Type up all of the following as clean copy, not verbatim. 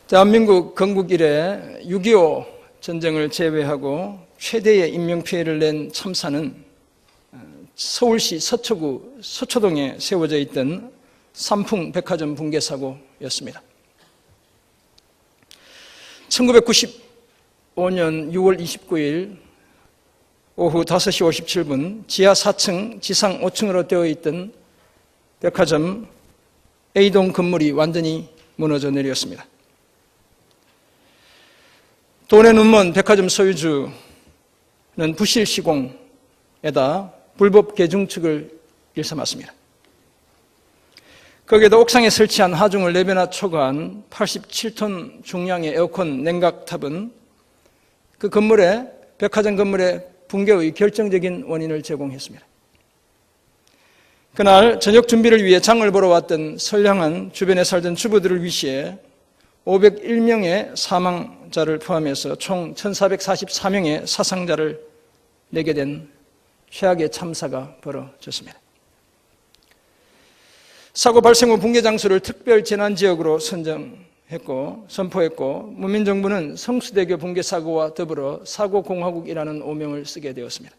대한민국 건국 이래 6.25 전쟁을 제외하고 최대의 인명피해를 낸 참사는 서울시 서초구 서초동에 세워져 있던 삼풍 백화점 붕괴 사고였습니다. 1995년 6월 29일 오후 5시 57분 지하 4층, 지상 5층으로 되어 있던 백화점 A동 건물이 완전히 무너져 내렸습니다. 돈의 눈먼 백화점 소유주는 부실 시공에다 불법 개중축을 일삼았습니다. 거기에도 옥상에 설치한 하중을 4배나 초과한 87톤 중량의 에어컨 냉각탑은 그 건물에, 백화점 건물의 붕괴의 결정적인 원인을 제공했습니다. 그날 저녁 준비를 위해 장을 보러 왔던 선량한 주변에 살던 주부들을 위시해 501명의 사망자를 포함해서 총 1444명의 사상자를 내게 된 최악의 참사가 벌어졌습니다. 사고 발생 후 붕괴 장소를 특별 재난지역으로 선포했고 문민정부는 성수대교 붕괴 사고와 더불어 사고공화국이라는 오명을 쓰게 되었습니다.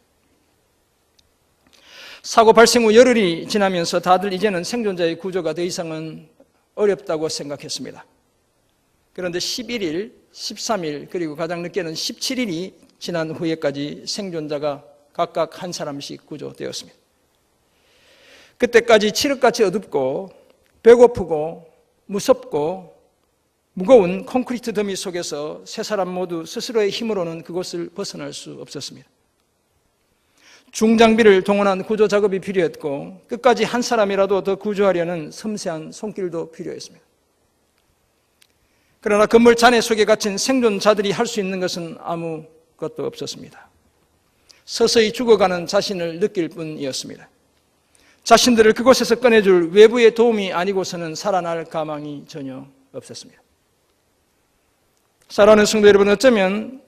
사고 발생 후 열흘이 지나면서 다들 이제는 생존자의 구조가 더 이상은 어렵다고 생각했습니다. 그런데 11일, 13일 그리고 가장 늦게는 17일이 지난 후에까지 생존자가 각각 한 사람씩 구조되었습니다. 그때까지 칠흑같이 어둡고 배고프고 무섭고 무거운 콘크리트 더미 속에서 세 사람 모두 스스로의 힘으로는 그곳을 벗어날 수 없었습니다. 중장비를 동원한 구조 작업이 필요했고 끝까지 한 사람이라도 더 구조하려는 섬세한 손길도 필요했습니다. 그러나 건물 잔해 속에 갇힌 생존자들이 할 수 있는 것은 아무것도 없었습니다. 서서히 죽어가는 자신을 느낄 뿐이었습니다. 자신들을 그곳에서 꺼내줄 외부의 도움이 아니고서는 살아날 가망이 전혀 없었습니다. 사랑하는 성도 여러분, 어쩌면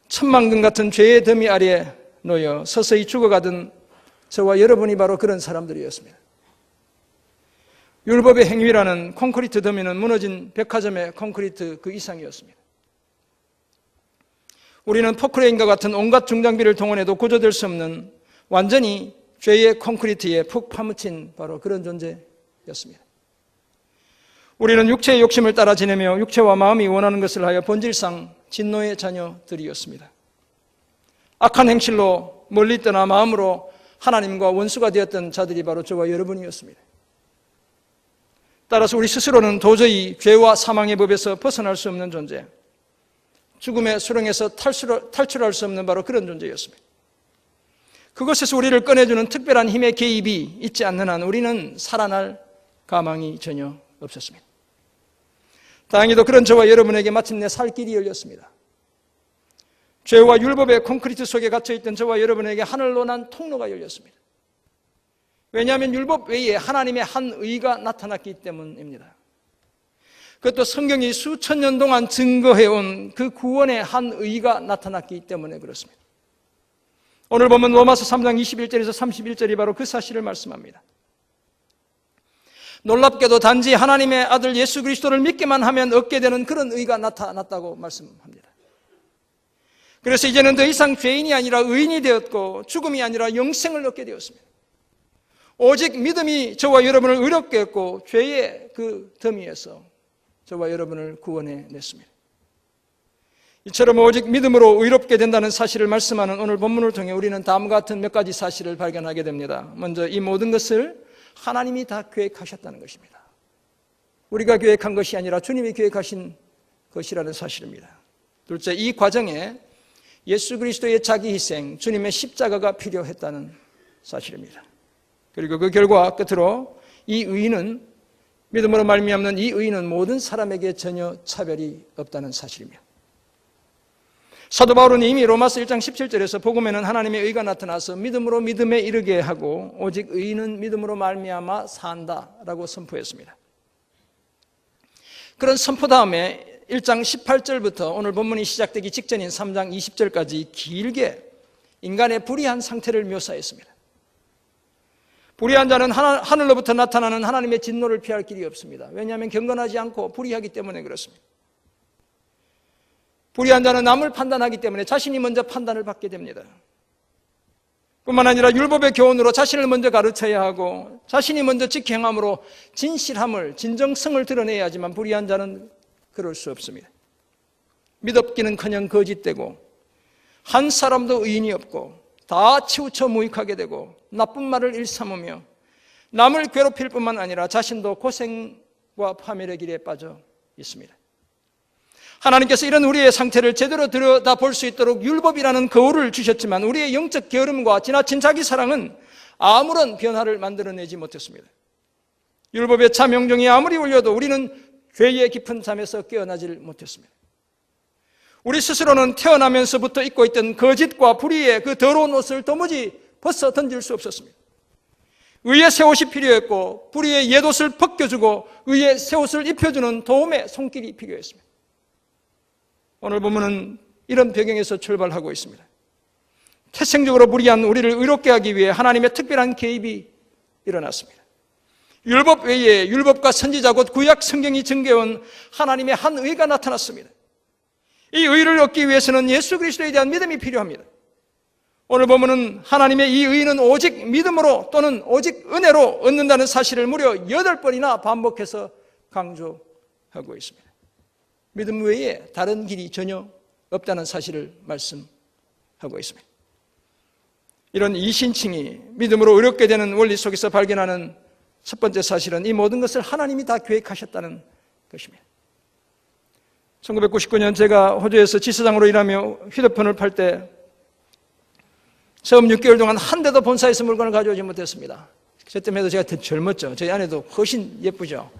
천만금 같은 죄의 더미 아래에 놓여 서서히 죽어가던 저와 여러분이 바로 그런 사람들이었습니다. 율법의 행위라는 콘크리트 더미는 무너진 백화점의 콘크리트 그 이상이었습니다. 우리는 포크레인과 같은 온갖 중장비를 동원해도 구조될 수 없는 완전히 죄의 콘크리트에 푹 파묻힌 바로 그런 존재였습니다. 우리는 육체의 욕심을 따라 지내며 육체와 마음이 원하는 것을 하여 본질상 진노의 자녀들이었습니다. 악한 행실로 멀리 떠나 마음으로 하나님과 원수가 되었던 자들이 바로 저와 여러분이었습니다. 따라서 우리 스스로는 도저히 죄와 사망의 법에서 벗어날 수 없는 존재, 죽음의 수렁에서 탈출할 수 없는 바로 그런 존재였습니다. 그것에서 우리를 꺼내주는 특별한 힘의 개입이 있지 않는 한 우리는 살아날 가망이 전혀 없었습니다. 다행히도 그런 저와 여러분에게 마침내 살 길이 열렸습니다. 죄와 율법의 콘크리트 속에 갇혀있던 저와 여러분에게 하늘로 난 통로가 열렸습니다. 왜냐하면 율법 외에 하나님의 한 의가 나타났기 때문입니다. 그것도 성경이 수천 년 동안 증거해온 그 구원의 한 의가 나타났기 때문에 그렇습니다. 오늘 보면 로마서 3장 21절에서 31절이 바로 그 사실을 말씀합니다. 놀랍게도 단지 하나님의 아들 예수 그리스도를 믿기만 하면 얻게 되는 그런 의가 나타났다고 말씀합니다. 그래서 이제는 더 이상 죄인이 아니라 의인이 되었고 죽음이 아니라 영생을 얻게 되었습니다. 오직 믿음이 저와 여러분을 의롭게 했고 죄의 그 더미에서 저와 여러분을 구원해냈습니다. 이처럼 오직 믿음으로 의롭게 된다는 사실을 말씀하는 오늘 본문을 통해 우리는 다음과 같은 몇 가지 사실을 발견하게 됩니다. 먼저 이 모든 것을 하나님이 다 계획하셨다는 것입니다. 우리가 계획한 것이 아니라 주님이 계획하신 것이라는 사실입니다. 둘째, 이 과정에 예수 그리스도의 자기 희생, 주님의 십자가가 필요했다는 사실입니다. 그리고 그 결과 끝으로 이 의인은, 믿음으로 말미암는 이 의인은 모든 사람에게 전혀 차별이 없다는 사실입니다. 사도 바울은 이미 로마서 1장 17절에서 복음에는 하나님의 의가 나타나서 믿음으로 믿음에 이르게 하고 오직 의인은 믿음으로 말미암아 산다라고 선포했습니다. 그런 선포 다음에 1장 18절부터 오늘 본문이 시작되기 직전인 3장 20절까지 길게 인간의 불의한 상태를 묘사했습니다. 불의한 자는 하늘로부터 나타나는 하나님의 진노를 피할 길이 없습니다. 왜냐하면 경건하지 않고 불의하기 때문에 그렇습니다. 불의한 자는 남을 판단하기 때문에 자신이 먼저 판단을 받게 됩니다. 뿐만 아니라 율법의 교훈으로 자신을 먼저 가르쳐야 하고 자신이 먼저 지켜 행함으로 진실함을, 진정성을 드러내야 하지만 불의한 자는 그럴 수 없습니다. 믿었기는커녕 거짓되고 한 사람도 의인이 없고 다 치우쳐 무익하게 되고 나쁜 말을 일삼으며 남을 괴롭힐 뿐만 아니라 자신도 고생과 파멸의 길에 빠져 있습니다. 하나님께서 이런 우리의 상태를 제대로 들여다볼 수 있도록 율법이라는 거울을 주셨지만 우리의 영적 게으름과 지나친 자기 사랑은 아무런 변화를 만들어내지 못했습니다. 율법의 차 명령이 아무리 울려도 우리는 죄의 깊은 잠에서 깨어나질 못했습니다. 우리 스스로는 태어나면서부터 입고 있던 거짓과 불의의 그 더러운 옷을 도무지 벗어 던질 수 없었습니다. 의의 새 옷이 필요했고 불의의 옛옷을 벗겨주고 의의 새 옷을 입혀주는 도움의 손길이 필요했습니다. 오늘 본문은 이런 배경에서 출발하고 있습니다. 태생적으로 불의한 우리를 의롭게 하기 위해 하나님의 특별한 개입이 일어났습니다. 율법 외에 율법과 선지자 곧 구약 성경이 증거해온 하나님의 한 의가 나타났습니다. 이 의를 얻기 위해서는 예수 그리스도에 대한 믿음이 필요합니다. 오늘 본문은 하나님의 이 의는 오직 믿음으로 또는 오직 은혜로 얻는다는 사실을 무려 8번이나 반복해서 강조하고 있습니다. 믿음 외에 다른 길이 전혀 없다는 사실을 말씀하고 있습니다. 이런 이신칭이 믿음으로 의롭게 되는 원리 속에서 발견하는 첫 번째 사실은 이 모든 것을 하나님이 다 계획하셨다는 것입니다. 1999년 제가 호주에서 지사장으로 일하며 휴대폰을 팔 때 처음 6개월 동안 한 대도 본사에서 물건을 가져오지 못했습니다. 저 때문에 해도 제가 더 젊었죠. 저희 아내도 훨씬 예쁘죠.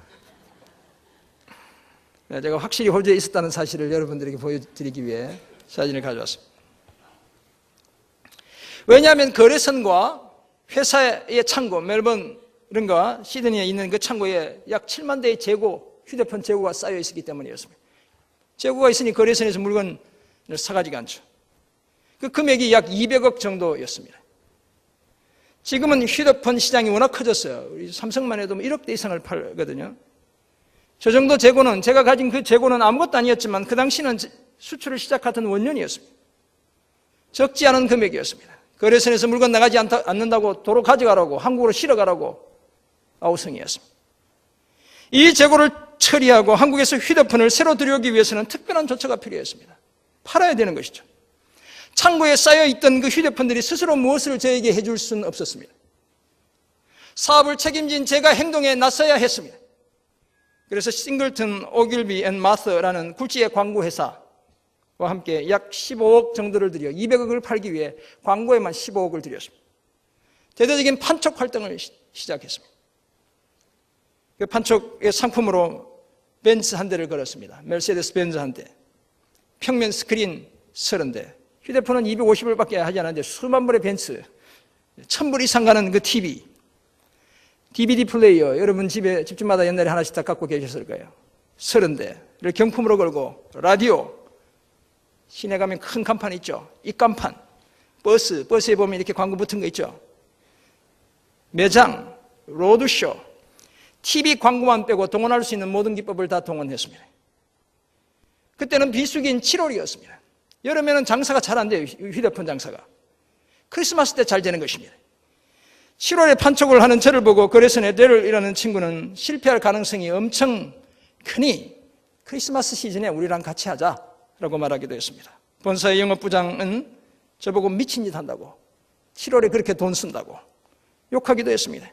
제가 확실히 호주에 있었다는 사실을 여러분들에게 보여드리기 위해 사진을 가져왔습니다. 왜냐하면 거래선과 회사의 창고, 멜번과 시드니에 있는 그 창고에 약 7만 대의 재고, 휴대폰 재고가 쌓여 있었기 때문이었습니다. 재고가 있으니 거래선에서 물건을 사가지가 않죠. 그 금액이 약 200억 정도였습니다. 지금은 휴대폰 시장이 워낙 커졌어요. 우리 삼성만 해도 1억 대 이상을 팔거든요. 저 정도 재고는, 제가 가진 그 재고는 아무것도 아니었지만 그 당시는 수출을 시작하던 원년이었습니다. 적지 않은 금액이었습니다. 거래선에서 물건 나가지 않는다고 도로 가져가라고, 한국으로 실어가라고 아우성이었습니다. 이 재고를 처리하고 한국에서 휴대폰을 새로 들여오기 위해서는 특별한 조처가 필요했습니다. 팔아야 되는 것이죠. 창고에 쌓여있던 그 휴대폰들이 스스로 무엇을 저에게 해줄 수는 없었습니다. 사업을 책임진 제가 행동에 나서야 했습니다. 그래서 싱글턴, 오길비 앤 마서라는 굴지의 광고회사와 함께 약 15억 정도를 들여 200억을 팔기 위해 광고에만 15억을 들였습니다. 대대적인 판촉 활동을 시작했습니다. 그 판촉의 상품으로 벤츠 한 대를 걸었습니다. 메르세데스 벤츠 한 대, 평면 스크린 30대, 휴대폰은 250불밖에 하지 않았는데 수만 불의 벤츠, 1000불 이상 가는 그 TV, DVD 플레이어, 여러분 집집마다 옛날에 하나씩 다 갖고 계셨을 거예요. 30대를 경품으로 걸고, 라디오, 시내 가면 큰 간판 있죠. 이 간판, 버스에 보면 이렇게 광고 붙은 거 있죠. 매장, 로드쇼, TV 광고만 빼고 동원할 수 있는 모든 기법을 다 동원했습니다. 그때는 비수기인 7월이었습니다. 여름에는 장사가 잘 안 돼요. 휴대폰 장사가. 크리스마스 때 잘 되는 것입니다. 7월에 판촉을 하는 저를 보고 거래선에 뇌를 일하는 친구는 실패할 가능성이 엄청 크니 크리스마스 시즌에 우리랑 같이 하자라고 말하기도 했습니다. 본사의 영업부장은 저보고 미친 짓 한다고, 7월에 그렇게 돈 쓴다고 욕하기도 했습니다.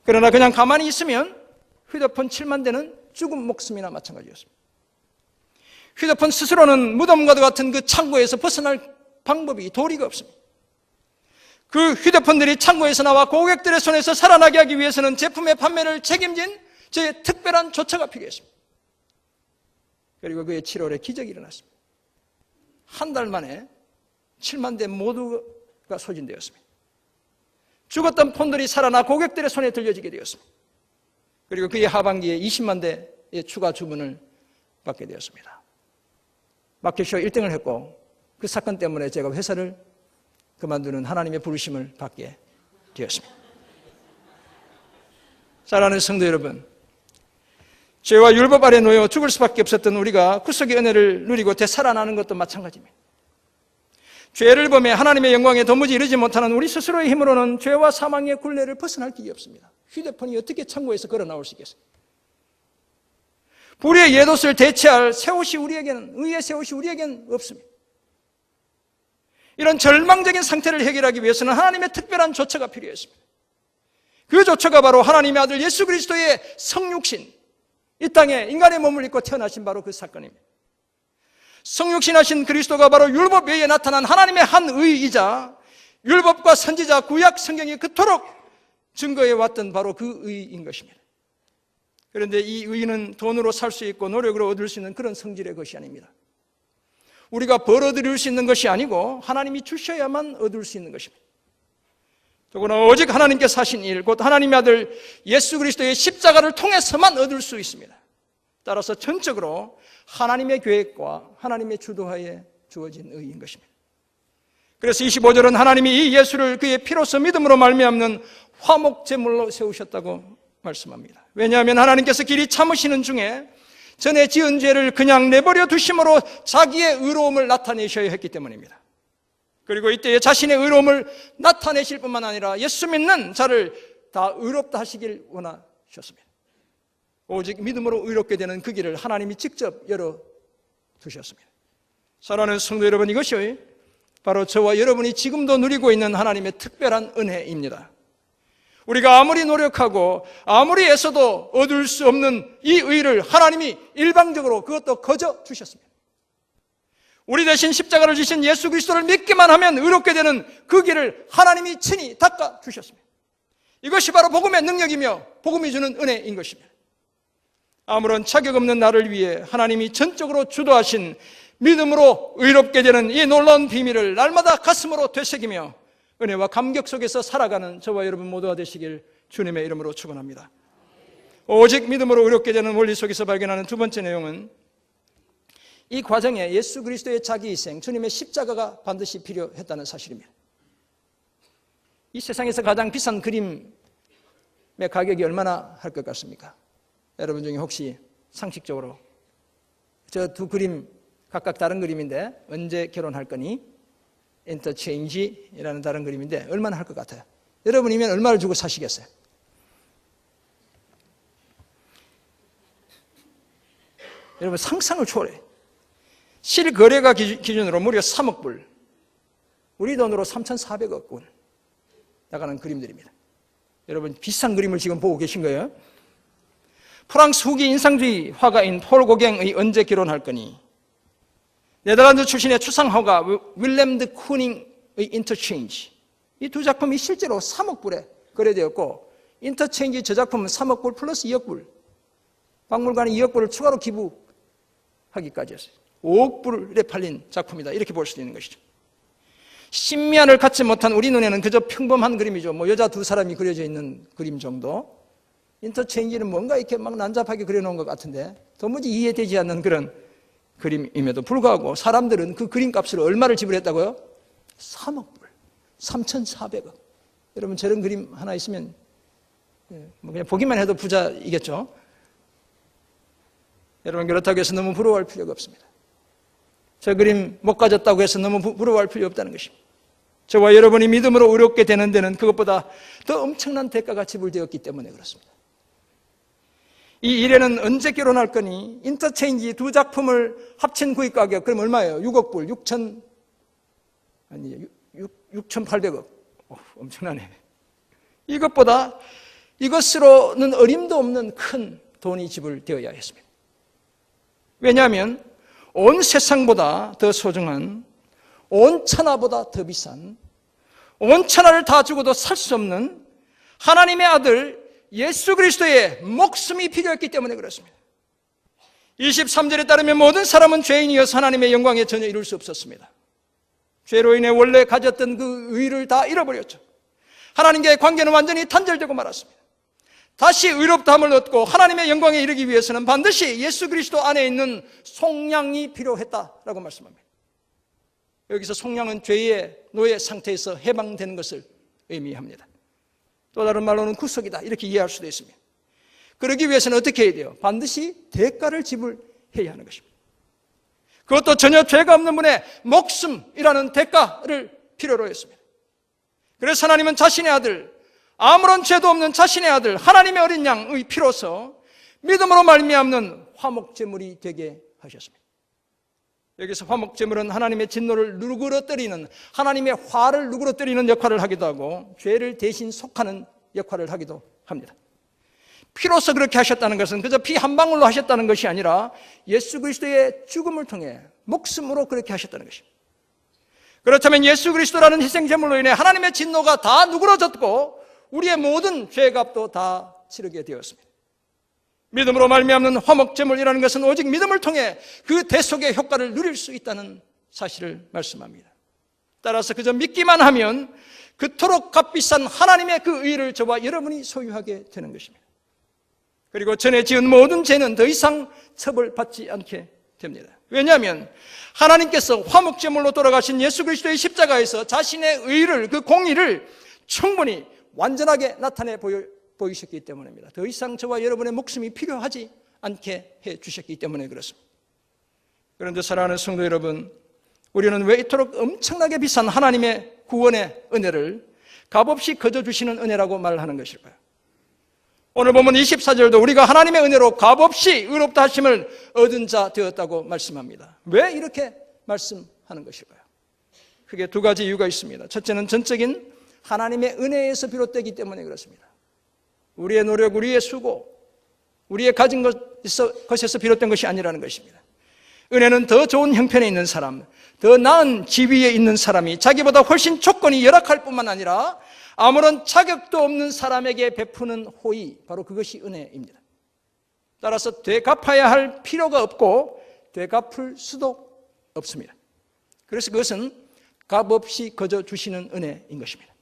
그러나 그냥 가만히 있으면 휴대폰 7만 대는 죽은 목숨이나 마찬가지였습니다. 휴대폰 스스로는 무덤과도 같은 그 창고에서 벗어날 방법이 도리가 없습니다. 그 휴대폰들이 창고에서 나와 고객들의 손에서 살아나게 하기 위해서는 제품의 판매를 책임진 제 특별한 조처가 필요했습니다. 그리고 그의 7월에 기적이 일어났습니다. 한 달 만에 7만 대 모두가 소진되었습니다. 죽었던 폰들이 살아나 고객들의 손에 들려지게 되었습니다. 그리고 그의 하반기에 20만 대의 추가 주문을 받게 되었습니다. 마켓쇼 1등을 했고 그 사건 때문에 제가 회사를 그만두는 하나님의 부르심을 받게 되었습니다. 사랑하는 성도 여러분, 죄와 율법 아래 놓여 죽을 수밖에 없었던 우리가 구속의 은혜를 누리고 되살아나는 것도 마찬가지입니다. 죄를 범해 하나님의 영광에 도무지 이르지 못하는 우리 스스로의 힘으로는 죄와 사망의 굴레를 벗어날 길이 없습니다. 휴대폰이 어떻게 창고에서 걸어 나올 수 있겠어요? 불의의 예돛을 대체할 새옷이 우리에게는, 의의 새옷이 우리에게는 없습니다. 이런 절망적인 상태를 해결하기 위해서는 하나님의 특별한 조처가 필요했습니다. 그 조처가 바로 하나님의 아들 예수 그리스도의 성육신, 이 땅에 인간의 몸을 입고 태어나신 바로 그 사건입니다. 성육신하신 그리스도가 바로 율법 외에 나타난 하나님의 한 의이자 율법과 선지자 구약 성경이 그토록 증거해 왔던 바로 그 의인 것입니다. 그런데 이 의는 돈으로 살 수 있고 노력으로 얻을 수 있는 그런 성질의 것이 아닙니다. 우리가 벌어들일 수 있는 것이 아니고 하나님이 주셔야만 얻을 수 있는 것입니다. 더구나 오직 하나님께서 하신 일, 곧 하나님의 아들 예수 그리스도의 십자가를 통해서만 얻을 수 있습니다. 따라서 전적으로 하나님의 계획과 하나님의 주도하에 주어진 의인 것입니다. 그래서 25절은 하나님이 이 예수를 그의 피로서 믿음으로 말미암는 화목제물로 세우셨다고 말씀합니다. 왜냐하면 하나님께서 길이 참으시는 중에 전에 지은 죄를 그냥 내버려 두심으로 자기의 의로움을 나타내셔야 했기 때문입니다. 그리고 이때에 자신의 의로움을 나타내실 뿐만 아니라 예수 믿는 자를 다 의롭다 하시길 원하셨습니다. 오직 믿음으로 의롭게 되는 그 길을 하나님이 직접 열어두셨습니다. 사랑하는 성도 여러분, 이것이 바로 저와 여러분이 지금도 누리고 있는 하나님의 특별한 은혜입니다. 우리가 아무리 노력하고 아무리 애써도 얻을 수 없는 이 의를 하나님이 일방적으로 그것도 거저 주셨습니다. 우리 대신 십자가를 지신 예수 그리스도를 믿기만 하면 의롭게 되는 그 길을 하나님이 친히 닦아 주셨습니다. 이것이 바로 복음의 능력이며 복음이 주는 은혜인 것입니다. 아무런 자격 없는 나를 위해 하나님이 전적으로 주도하신 믿음으로 의롭게 되는 이 놀라운 비밀을 날마다 가슴으로 되새기며 은혜와 감격 속에서 살아가는 저와 여러분 모두가 되시길 주님의 이름으로 축원합니다. 오직 믿음으로 의롭게 되는 원리 속에서 발견하는 두 번째 내용은 이 과정에 예수 그리스도의 자기 희생, 주님의 십자가가 반드시 필요했다는 사실입니다. 이 세상에서 가장 비싼 그림의 가격이 얼마나 할 것 같습니까? 여러분 중에 혹시 상식적으로 저 두 그림 각각 다른 그림인데 언제 결혼할 거니? 인터체인지라는 다른 그림인데 얼마나 할 것 같아요? 여러분이면 얼마를 주고 사시겠어요? 여러분 상상을 초월해요. 실거래가 기준으로 무려 3억 불, 우리 돈으로 3,400억 원 나가는 그림들입니다. 여러분 비싼 그림을 지금 보고 계신 거예요. 프랑스 후기 인상주의 화가인 폴 고갱의 언제 결혼할 거니, 네덜란드 출신의 추상화가 윌렘 드 쿠닝의 인터체인지, 이 두 작품이 실제로 3억 불에 거래되었고 인터체인지 저 작품은 3억 불 플러스 2억 불, 박물관이 2억 불을 추가로 기부하기까지 했어요. 5억 불에 팔린 작품이다, 이렇게 볼 수 있는 것이죠. 신미안을 갖지 못한 우리 눈에는 그저 평범한 그림이죠. 뭐 여자 두 사람이 그려져 있는 그림 정도. 인터체인지는 뭔가 이렇게 막 난잡하게 그려놓은 것 같은데 도무지 이해되지 않는 그런 그림임에도 불구하고 사람들은 그 그림값을 얼마를 지불했다고요? 3억 불, 3,400억. 여러분 저런 그림 하나 있으면 뭐 그냥 보기만 해도 부자이겠죠. 여러분 그렇다고 해서 너무 부러워할 필요가 없습니다. 저 그림 못 가졌다고 해서 너무 부러워할 필요 없다는 것입니다. 저와 여러분이 믿음으로 의롭게 되는 데는 그것보다 더 엄청난 대가가 지불되었기 때문에 그렇습니다. 이 일에는 언제 결혼할 거니, 인터체인지 두 작품을 합친 구입 가격 그럼 얼마예요? 6억 불, 6,800억. 엄청나네. 이것으로는 어림도 없는 큰 돈이 지불되어야 했습니다. 왜냐하면 온 세상보다 더 소중한, 온 천하보다 더 비싼, 온 천하를 다 주고도 살 수 없는 하나님의 아들 예수 그리스도의 목숨이 필요했기 때문에 그렇습니다. 23절에 따르면 모든 사람은 죄인이어서 하나님의 영광에 전혀 이룰 수 없었습니다. 죄로 인해 원래 가졌던 그 의를 다 잃어버렸죠. 하나님과의 관계는 완전히 단절되고 말았습니다. 다시 의롭다함을 얻고 하나님의 영광에 이르기 위해서는 반드시 예수 그리스도 안에 있는 속량이 필요했다라고 말씀합니다. 여기서 속량은 죄의 노예 상태에서 해방되는 것을 의미합니다. 또 다른 말로는 구속이다, 이렇게 이해할 수도 있습니다. 그러기 위해서는 어떻게 해야 돼요? 반드시 대가를 지불해야 하는 것입니다. 그것도 전혀 죄가 없는 분의 목숨이라는 대가를 필요로 했습니다. 그래서 하나님은 자신의 아들, 아무런 죄도 없는 자신의 아들 하나님의 어린 양의 피로서 믿음으로 말미암는 화목제물이 되게 하셨습니다. 여기서 화목제물은 하나님의 진노를 누그러뜨리는, 하나님의 화를 누그러뜨리는 역할을 하기도 하고 죄를 대신 속하는 역할을 하기도 합니다. 피로서 그렇게 하셨다는 것은 그저 피 한 방울로 하셨다는 것이 아니라 예수 그리스도의 죽음을 통해 목숨으로 그렇게 하셨다는 것입니다. 그렇다면 예수 그리스도라는 희생제물로 인해 하나님의 진노가 다 누그러졌고 우리의 모든 죄값도 다 치르게 되었습니다. 믿음으로 말미암는 화목제물이라는 것은 오직 믿음을 통해 그 대속의 효과를 누릴 수 있다는 사실을 말씀합니다. 따라서 그저 믿기만 하면 그토록 값비싼 하나님의 그 의를 저와 여러분이 소유하게 되는 것입니다. 그리고 전에 지은 모든 죄는 더 이상 처벌받지 않게 됩니다. 왜냐하면 하나님께서 화목제물로 돌아가신 예수 그리스도의 십자가에서 자신의 의를, 그 공의를 충분히 완전하게 나타내 보이셨기 때문입니다. 더 이상 저와 여러분의 목숨이 필요하지 않게 해주셨기 때문에 그렇습니다. 그런데 사랑하는 성도 여러분, 우리는 왜 이토록 엄청나게 비싼 하나님의 구원의 은혜를 값없이 거저주시는 은혜라고 말하는 것일까요? 오늘 보면 24절도 우리가 하나님의 은혜로 값없이 의롭다 하심을 얻은 자 되었다고 말씀합니다. 왜 이렇게 말씀하는 것일까요? 크게 두 가지 이유가 있습니다. 첫째는 전적인 하나님의 은혜에서 비롯되기 때문에 그렇습니다. 우리의 노력, 우리의 수고, 우리의 가진 것에서 비롯된 것이 아니라는 것입니다. 은혜는 더 좋은 형편에 있는 사람, 더 나은 지위에 있는 사람이 자기보다 훨씬 조건이 열악할 뿐만 아니라 아무런 자격도 없는 사람에게 베푸는 호의, 바로 그것이 은혜입니다. 따라서 되갚아야 할 필요가 없고 되갚을 수도 없습니다. 그래서 그것은 값없이 거저 주시는 은혜인 것입니다.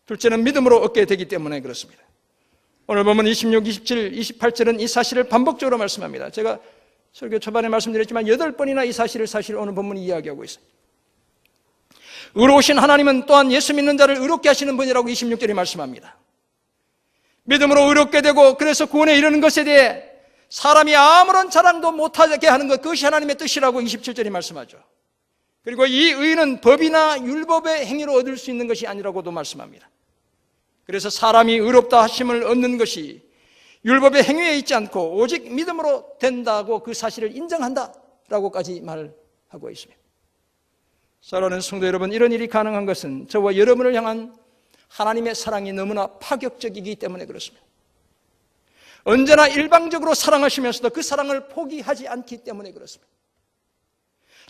둘째는 믿음으로 얻게 되기 때문에 그렇습니다. 오늘 보면 26, 27, 28절은 이 사실을 반복적으로 말씀합니다. 제가 설교 초반에 말씀드렸지만 8번이나 이 사실을 사실 오늘 본문이 이야기하고 있어요. 의로우신 하나님은 또한 예수 믿는 자를 의롭게 하시는 분이라고 26절이 말씀합니다. 믿음으로 의롭게 되고 그래서 구원에 이르는 것에 대해 사람이 아무런 자랑도 못하게 하는 것, 그것이 하나님의 뜻이라고 27절이 말씀하죠. 그리고 이 의는 법이나 율법의 행위로 얻을 수 있는 것이 아니라고도 말씀합니다. 그래서 사람이 의롭다 하심을 얻는 것이 율법의 행위에 있지 않고 오직 믿음으로 된다고 그 사실을 인정한다라고까지 말하고 있습니다. 사랑하는 성도 여러분, 이런 일이 가능한 것은 저와 여러분을 향한 하나님의 사랑이 너무나 파격적이기 때문에 그렇습니다. 언제나 일방적으로 사랑하시면서도 그 사랑을 포기하지 않기 때문에 그렇습니다.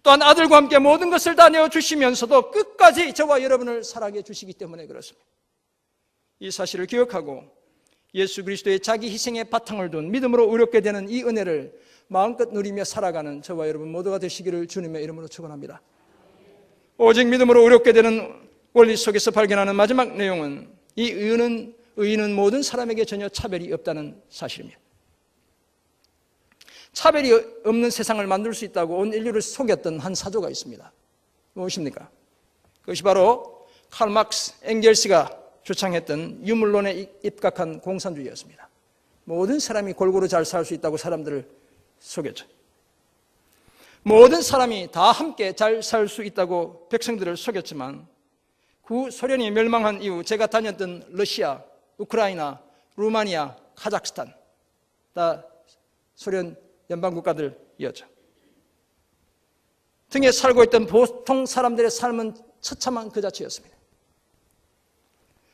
또한 아들과 함께 모든 것을 다 내어주시면서도 끝까지 저와 여러분을 사랑해 주시기 때문에 그렇습니다. 이 사실을 기억하고 예수 그리스도의 자기 희생의 바탕을 둔 믿음으로 의롭게 되는 이 은혜를 마음껏 누리며 살아가는 저와 여러분 모두가 되시기를 주님의 이름으로 축원합니다. 오직 믿음으로 의롭게 되는 원리 속에서 발견하는 마지막 내용은 이 의는 모든 사람에게 전혀 차별이 없다는 사실입니다. 차별이 없는 세상을 만들 수 있다고 온 인류를 속였던 한 사조가 있습니다. 무엇입니까? 그것이 바로 칼 막스, 엥겔스가 주창했던 유물론에 입각한 공산주의였습니다. 모든 사람이 골고루 잘 살 수 있다고 사람들을 속였죠. 모든 사람이 다 함께 잘 살 수 있다고 백성들을 속였지만 구소련이 멸망한 이후 제가 다녔던 러시아, 우크라이나, 루마니아, 카자흐스탄 다 소련 연방국가들이었죠. 등에 살고 있던 보통 사람들의 삶은 처참한 그 자체였습니다.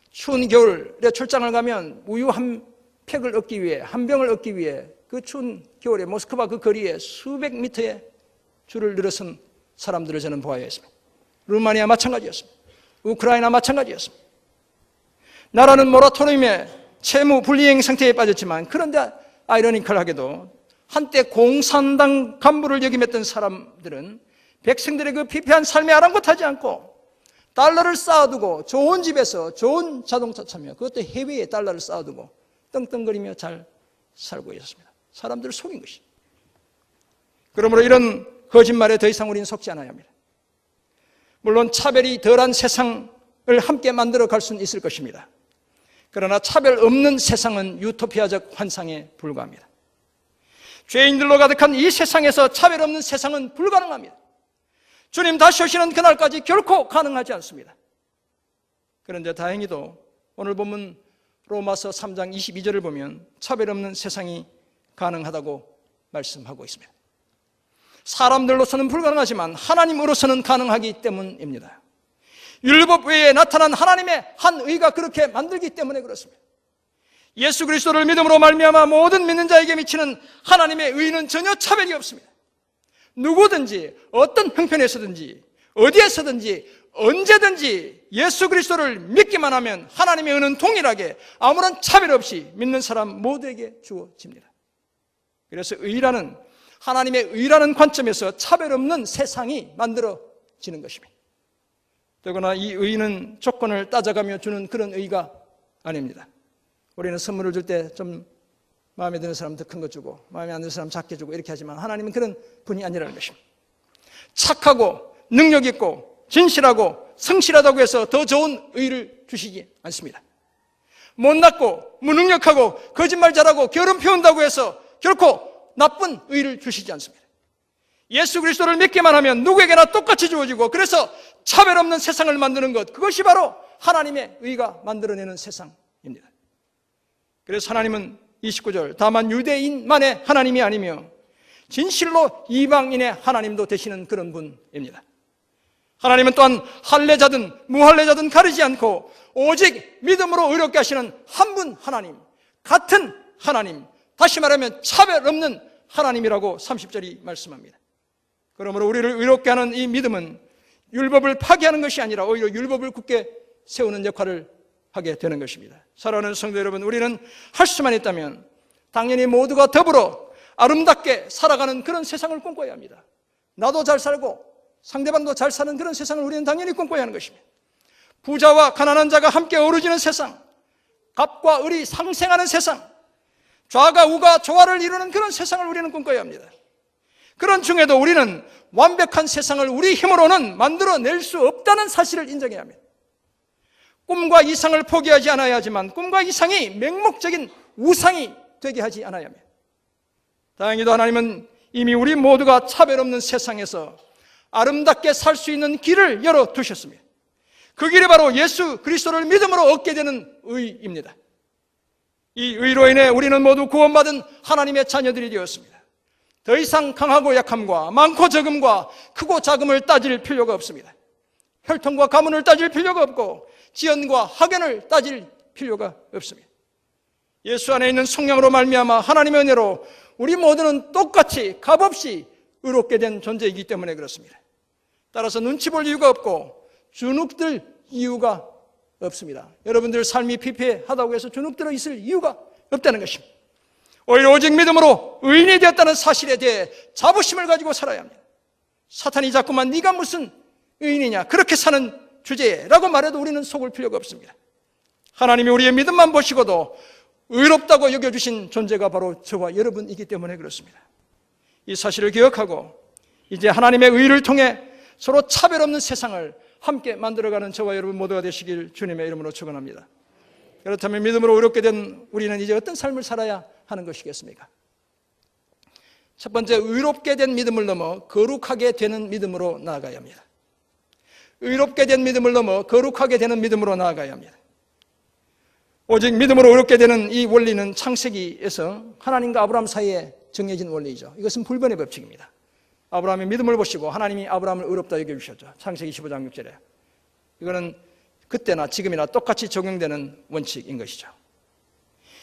추운 겨울에 출장을 가면 우유 한 팩을 얻기 위해, 한 병을 얻기 위해 그 추운 겨울에 모스크바 그 거리에 수백 미터의 줄을 늘어선 사람들을 저는 보아야 했습니다. 루마니아 마찬가지였습니다. 우크라이나 마찬가지였습니다. 나라는 모라토리움의 채무 불이행 상태에 빠졌지만 그런데 아이러니컬하게도 한때 공산당 간부를 역임했던 사람들은 백성들의 그 피폐한 삶에 아랑곳하지 않고 달러를 쌓아두고 좋은 집에서 좋은 자동차 타며 그것도 해외에 달러를 쌓아두고 떵떵거리며 잘 살고 있었습니다. 사람들을 속인 것이. 그러므로 이런 거짓말에 더 이상 우리는 속지 않아야 합니다. 물론 차별이 덜한 세상을 함께 만들어 갈 수는 있을 것입니다. 그러나 차별 없는 세상은 유토피아적 환상에 불과합니다. 죄인들로 가득한 이 세상에서 차별 없는 세상은 불가능합니다. 주님 다시 오시는 그날까지 결코 가능하지 않습니다. 그런데 다행히도 오늘 본문 로마서 3장 22절을 보면 차별 없는 세상이 가능하다고 말씀하고 있습니다. 사람들로서는 불가능하지만 하나님으로서는 가능하기 때문입니다. 율법 외에 나타난 하나님의 한 의가 그렇게 만들기 때문에 그렇습니다. 예수 그리스도를 믿음으로 말미암아 모든 믿는 자에게 미치는 하나님의 의는 전혀 차별이 없습니다. 누구든지 어떤 형편에서든지 어디에서든지 언제든지 예수 그리스도를 믿기만 하면 하나님의 의는 동일하게 아무런 차별 없이 믿는 사람 모두에게 주어집니다. 그래서 의라는 하나님의 의라는 관점에서 차별 없는 세상이 만들어지는 것입니다. 더구나 이 의는 조건을 따져가며 주는 그런 의가 아닙니다. 우리는 선물을 줄 때 좀 마음에 드는 사람 더 큰 거 주고 마음에 안 드는 사람 작게 주고 이렇게 하지만 하나님은 그런 분이 아니라는 것입니다. 착하고 능력 있고 진실하고 성실하다고 해서 더 좋은 의를 주시지 않습니다. 못났고 무능력하고 거짓말 잘하고 결혼 피운다고 해서 결코 나쁜 의를 주시지 않습니다. 예수 그리스도를 믿기만 하면 누구에게나 똑같이 주어지고 그래서 차별 없는 세상을 만드는 것, 그것이 바로 하나님의 의가 만들어내는 세상입니다. 그래서 하나님은 29절 다만 유대인만의 하나님이 아니며 진실로 이방인의 하나님도 되시는 그런 분입니다. 하나님은 또한 할례자든 무할례자든 가리지 않고 오직 믿음으로 의롭게 하시는 한 분 하나님, 같은 하나님, 다시 말하면 차별 없는 하나님이라고 30절이 말씀합니다. 그러므로 우리를 의롭게 하는 이 믿음은 율법을 파기하는 것이 아니라 오히려 율법을 굳게 세우는 역할을 하게 되는 것입니다. 사랑하는 성도 여러분, 우리는 할 수만 있다면 당연히 모두가 더불어 아름답게 살아가는 그런 세상을 꿈꿔야 합니다. 나도 잘 살고 상대방도 잘 사는 그런 세상을 우리는 당연히 꿈꿔야 하는 것입니다. 부자와 가난한 자가 함께 어우러지는 세상, 갑과 을이 상생하는 세상, 좌가 우가 조화를 이루는 그런 세상을 우리는 꿈꿔야 합니다. 그런 중에도 우리는 완벽한 세상을 우리 힘으로는 만들어낼 수 없다는 사실을 인정해야 합니다. 꿈과 이상을 포기하지 않아야 하지만 꿈과 이상이 맹목적인 우상이 되게 하지 않아야 합니다. 다행히도 하나님은 이미 우리 모두가 차별 없는 세상에서 아름답게 살 수 있는 길을 열어두셨습니다. 그 길이 바로 예수 그리스도를 믿음으로 얻게 되는 의입니다. 이 의로 인해 우리는 모두 구원받은 하나님의 자녀들이 되었습니다. 더 이상 강하고 약함과 많고 적음과 크고 작음을 따질 필요가 없습니다. 혈통과 가문을 따질 필요가 없고 지연과 학연을 따질 필요가 없습니다. 예수 안에 있는 성령으로 말미암아 하나님의 은혜로 우리 모두는 똑같이 값없이 의롭게 된 존재이기 때문에 그렇습니다. 따라서 눈치 볼 이유가 없고 주눅들 이유가 없습니다. 여러분들 삶이 피폐하다고 해서 주눅들어 있을 이유가 없다는 것입니다. 오히려 오직 믿음으로 의인이 되었다는 사실에 대해 자부심을 가지고 살아야 합니다. 사탄이 자꾸만 네가 무슨 의인이냐 그렇게 사는 주제라고 말해도 우리는 속을 필요가 없습니다. 하나님이 우리의 믿음만 보시고도 의롭다고 여겨주신 존재가 바로 저와 여러분이기 때문에 그렇습니다. 이 사실을 기억하고 이제 하나님의 의를 통해 서로 차별 없는 세상을 함께 만들어가는 저와 여러분 모두가 되시길 주님의 이름으로 축원합니다. 그렇다면 믿음으로 의롭게 된 우리는 이제 어떤 삶을 살아야 하는 것이겠습니까? 첫 번째, 의롭게 된 믿음을 넘어 거룩하게 되는 믿음으로 나아가야 합니다. 의롭게 된 믿음을 넘어 거룩하게 되는 믿음으로 나아가야 합니다. 오직 믿음으로 의롭게 되는 이 원리는 창세기에서 하나님과 아브라함 사이에 정해진 원리이죠. 이것은 불변의 법칙입니다. 아브라함의 믿음을 보시고 하나님이 아브라함을 의롭다 여겨주셨죠. 창세기 15장 6절에. 이거는 그때나 지금이나 똑같이 적용되는 원칙인 것이죠.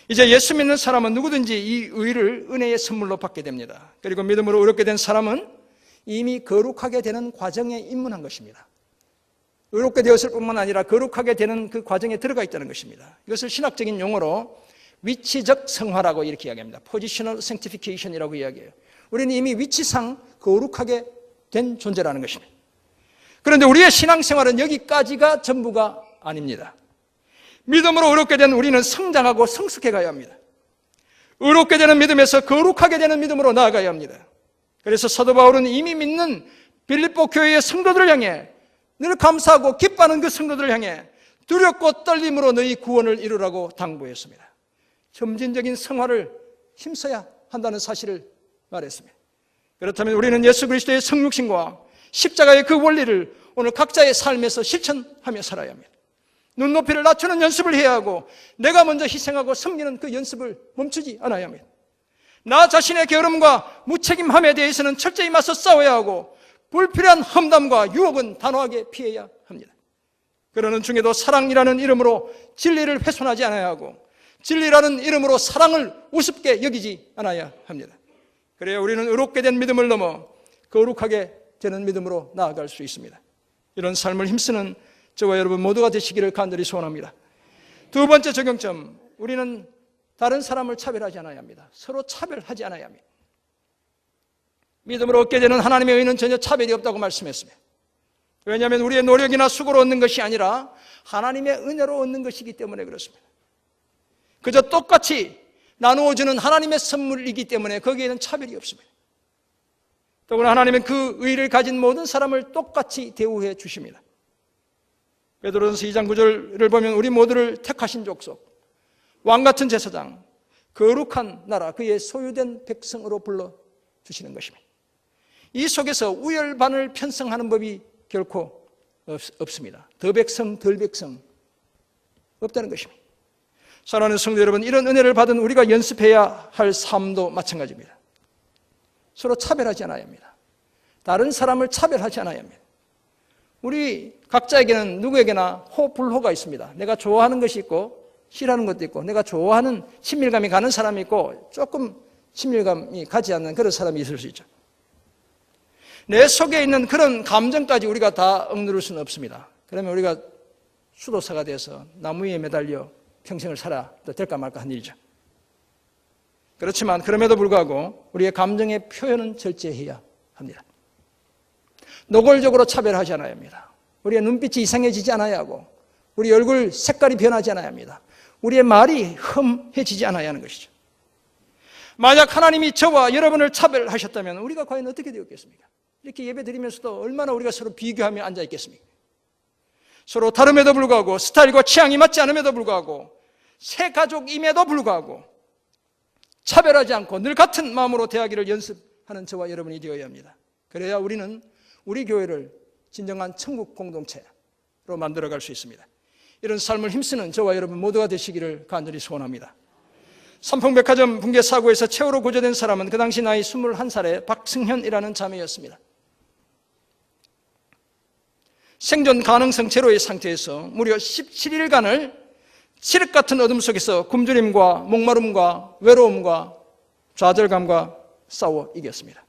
이제 예수 믿는 사람은 누구든지 이 의를 은혜의 선물로 받게 됩니다. 그리고 믿음으로 의롭게 된 사람은 이미 거룩하게 되는 과정에 입문한 것입니다. 의롭게 되었을 뿐만 아니라 거룩하게 되는 그 과정에 들어가 있다는 것입니다. 이것을 신학적인 용어로 위치적 성화라고 이렇게 이야기합니다. Positional Sanctification이라고 이야기해요. 우리는 이미 위치상 거룩하게 된 존재라는 것입니다. 그런데 우리의 신앙생활은 여기까지가 전부가 아닙니다. 믿음으로 의롭게 된 우리는 성장하고 성숙해 가야 합니다. 의롭게 되는 믿음에서 거룩하게 되는 믿음으로 나아가야 합니다. 그래서 사도 바울은 이미 믿는 빌립보 교회의 성도들을 향해 늘 감사하고 기뻐하는 그 성도들을 향해 두렵고 떨림으로 너희 구원을 이루라고 당부했습니다. 점진적인 성화를 힘써야 한다는 사실을 말했습니다. 그렇다면 우리는 예수 그리스도의 성육신과 십자가의 그 원리를 오늘 각자의 삶에서 실천하며 살아야 합니다. 눈높이를 낮추는 연습을 해야 하고 내가 먼저 희생하고 섬기는 그 연습을 멈추지 않아야 합니다. 나 자신의 게으름과 무책임함에 대해서는 철저히 맞서 싸워야 하고 불필요한 험담과 유혹은 단호하게 피해야 합니다. 그러는 중에도 사랑이라는 이름으로 진리를 훼손하지 않아야 하고 진리라는 이름으로 사랑을 우습게 여기지 않아야 합니다. 그래야 우리는 의롭게 된 믿음을 넘어 거룩하게 되는 믿음으로 나아갈 수 있습니다. 이런 삶을 힘쓰는 저와 여러분 모두가 되시기를 간절히 소원합니다. 두 번째 적용점, 우리는 다른 사람을 차별하지 않아야 합니다. 서로 차별하지 않아야 합니다. 믿음으로 얻게 되는 하나님의 의는 전혀 차별이 없다고 말씀했습니다. 왜냐하면 우리의 노력이나 수고로 얻는 것이 아니라 하나님의 은혜로 얻는 것이기 때문에 그렇습니다. 그저 똑같이 나누어주는 하나님의 선물이기 때문에 거기에는 차별이 없습니다. 더구나 하나님은 그 의를 가진 모든 사람을 똑같이 대우해 주십니다. 베드로전서 2장 9절을 보면 우리 모두를 택하신 족속, 왕같은 제사장, 거룩한 나라, 그의 소유된 백성으로 불러주시는 것입니다. 이 속에서 우열반을 편성하는 법이 결코 없습니다. 더 백성, 덜 백성 없다는 것입니다. 사랑하는 성도 여러분, 이런 은혜를 받은 우리가 연습해야 할 삶도 마찬가지입니다. 서로 차별하지 않아야 합니다. 다른 사람을 차별하지 않아야 합니다. 우리 각자에게는 누구에게나 호불호가 있습니다. 내가 좋아하는 것이 있고 싫어하는 것도 있고 내가 좋아하는 친밀감이 가는 사람이 있고 조금 친밀감이 가지 않는 그런 사람이 있을 수 있죠. 내 속에 있는 그런 감정까지 우리가 다 억누를 수는 없습니다. 그러면 우리가 수도사가 돼서 나무 위에 매달려 평생을 살아도 될까 말까 한 일이죠. 그렇지만 그럼에도 불구하고 우리의 감정의 표현은 절제해야 합니다. 노골적으로 차별하지 않아야 합니다. 우리의 눈빛이 이상해지지 않아야 하고 우리 얼굴 색깔이 변하지 않아야 합니다. 우리의 말이 험해지지 않아야 하는 것이죠. 만약 하나님이 저와 여러분을 차별하셨다면 우리가 과연 어떻게 되었겠습니까? 이렇게 예배 드리면서도 얼마나 우리가 서로 비교하며 앉아 있겠습니까? 서로 다름에도 불구하고 스타일과 취향이 맞지 않음에도 불구하고 새 가족임에도 불구하고 차별하지 않고 늘 같은 마음으로 대하기를 연습하는 저와 여러분이 되어야 합니다. 그래야 우리는 우리 교회를 진정한 천국 공동체로 만들어갈 수 있습니다. 이런 삶을 힘쓰는 저와 여러분 모두가 되시기를 간절히 소원합니다. 삼풍백화점 붕괴 사고에서 최후로 구조된 사람은 그 당시 나이 21살의 박승현이라는 자매였습니다. 생존 가능성 제로의 상태에서 무려 17일간을 칠흑 같은 어둠 속에서 굶주림과 목마름과 외로움과 좌절감과 싸워 이겼습니다.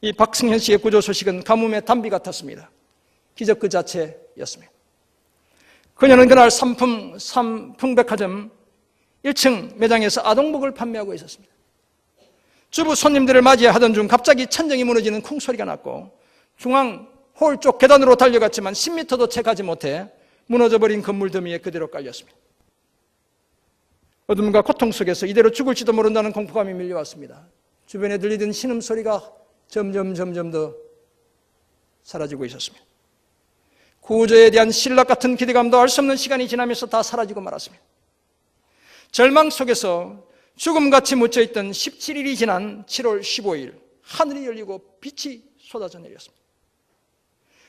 이 박승현 씨의 구조 소식은 가뭄의 단비 같았습니다. 기적 그 자체였습니다. 그녀는 그날 삼풍백화점 1층 매장에서 아동복을 판매하고 있었습니다. 주부 손님들을 맞이하던 중 갑자기 천정이 무너지는 쿵소리가 났고 중앙 홀 쪽 계단으로 달려갔지만 10m도 채 가지 못해 무너져버린 건물 더미에 그대로 깔렸습니다. 어둠과 고통 속에서 이대로 죽을지도 모른다는 공포감이 밀려왔습니다. 주변에 들리던 신음소리가 점점 더 사라지고 있었습니다. 구조에 대한 신락 같은 기대감도 알 수 없는 시간이 지나면서 다 사라지고 말았습니다. 절망 속에서 죽음같이 묻혀있던 17일이 지난 7월 15일 하늘이 열리고 빛이 쏟아져 내렸습니다.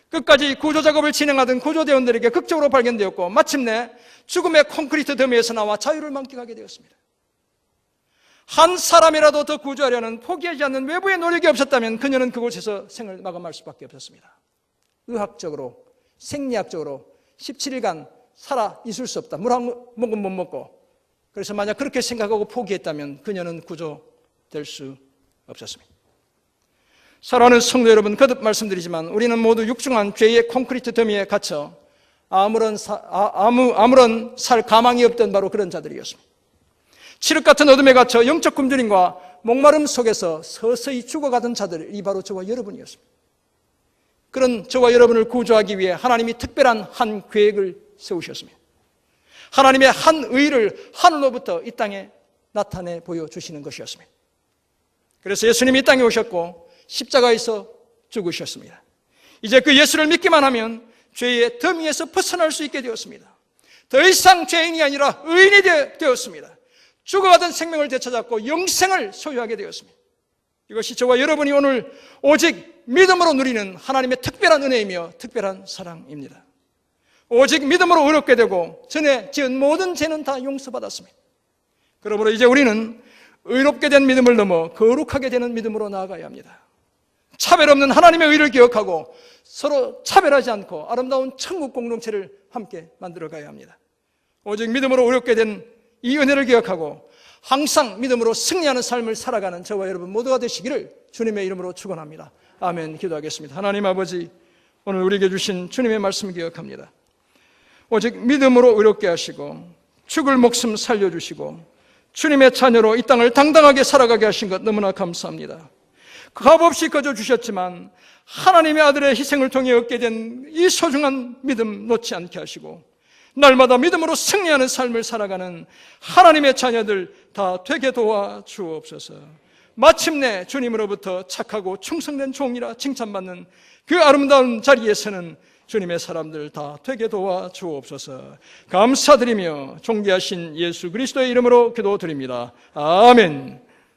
끝까지 구조작업을 진행하던 구조대원들에게 극적으로 발견되었고 마침내 죽음의 콘크리트 더미에서 나와 자유를 만끽하게 되었습니다. 한 사람이라도 더 구조하려는 포기하지 않는 외부의 노력이 없었다면 그녀는 그곳에서 생을 마감할 수밖에 없었습니다. 의학적으로, 생리학적으로 17일간 살아 있을 수 없다. 물 한 모금 못 먹고. 그래서 만약 그렇게 생각하고 포기했다면 그녀는 구조될 수 없었습니다. 사랑하는 성도 여러분, 거듭 말씀드리지만 우리는 모두 육중한 죄의 콘크리트 더미에 갇혀 아무런 살 가망이 없던 바로 그런 자들이었습니다. 칠흑 같은 어둠에 갇혀 영적 굶주림과 목마름 속에서 서서히 죽어가던 자들이 바로 저와 여러분이었습니다. 그런 저와 여러분을 구조하기 위해 하나님이 특별한 한 계획을 세우셨습니다. 하나님의 한 의를 하늘로부터 이 땅에 나타내 보여주시는 것이었습니다. 그래서 예수님이 이 땅에 오셨고 십자가에서 죽으셨습니다. 이제 그 예수를 믿기만 하면 죄의 더미에서 벗어날 수 있게 되었습니다. 더 이상 죄인이 아니라 의인이 되었습니다. 죽어가던 생명을 되찾았고 영생을 소유하게 되었습니다. 이것이 저와 여러분이 오늘 오직 믿음으로 누리는 하나님의 특별한 은혜이며 특별한 사랑입니다. 오직 믿음으로 의롭게 되고 전에 지은 모든 죄는 다 용서받았습니다. 그러므로 이제 우리는 의롭게 된 믿음을 넘어 거룩하게 되는 믿음으로 나아가야 합니다. 차별 없는 하나님의 의를 기억하고 서로 차별하지 않고 아름다운 천국 공동체를 함께 만들어가야 합니다. 오직 믿음으로 의롭게 된 이 은혜를 기억하고 항상 믿음으로 승리하는 삶을 살아가는 저와 여러분 모두가 되시기를 주님의 이름으로 축원합니다. 아멘. 기도하겠습니다. 하나님 아버지, 오늘 우리에게 주신 주님의 말씀을 기억합니다. 오직 믿음으로 의롭게 하시고 죽을 목숨 살려주시고 주님의 자녀로 이 땅을 당당하게 살아가게 하신 것 너무나 감사합니다. 값없이 거저 주셨지만 하나님의 아들의 희생을 통해 얻게 된 이 소중한 믿음 놓지 않게 하시고 날마다 믿음으로 승리하는 삶을 살아가는 하나님의 자녀들 다 되게 도와 주옵소서. 마침내 주님으로부터 착하고 충성된 종이라 칭찬받는 그 아름다운 자리에서는 주님의 사람들 다 되게 도와 주옵소서. 감사드리며 존귀하신 예수 그리스도의 이름으로 기도드립니다. 아멘.